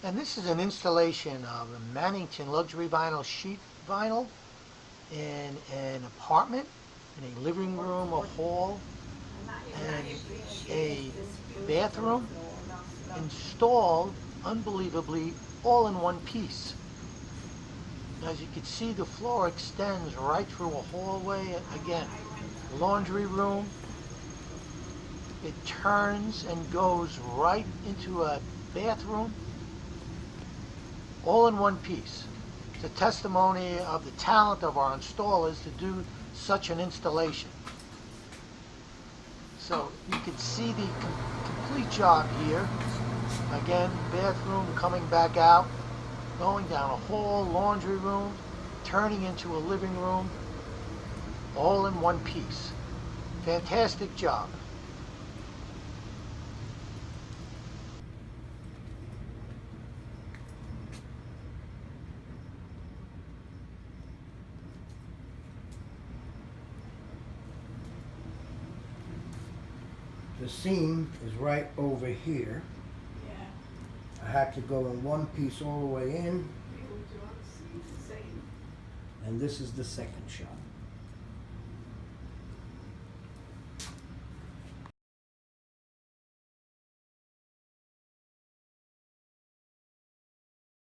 And this is an installation of a Mannington Luxury Sheet Vinyl in an apartment, in a living room, a hall, and a bathroom, installed unbelievably all in one piece. As you can see, the floor extends right through a hallway. Again, laundry room. It turns and goes right into a bathroom, all in one piece. It's a testimony of the talent of our installers to do such an installation. So you can see the complete job here. Again, bathroom coming back out, going down a hall, laundry room, turning into a living room, all in one piece. Fantastic job. The seam is right over here. Yeah. I had to go in one piece all the way in, Maybe we do on the same. and this is the second shot.